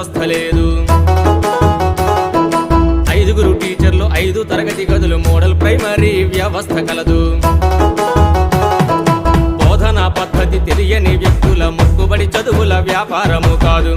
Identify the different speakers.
Speaker 1: వ్యవస్థ లేదు. 5 టీచర్లు 5 తరగతి గదులు మోడల్ ప్రైమరీ వ్యవస్థ కలదు. బోధనా పద్ధతి తెలియని వ్యక్తుల మొక్కుబడి చదువుల వ్యాపారము కాదు.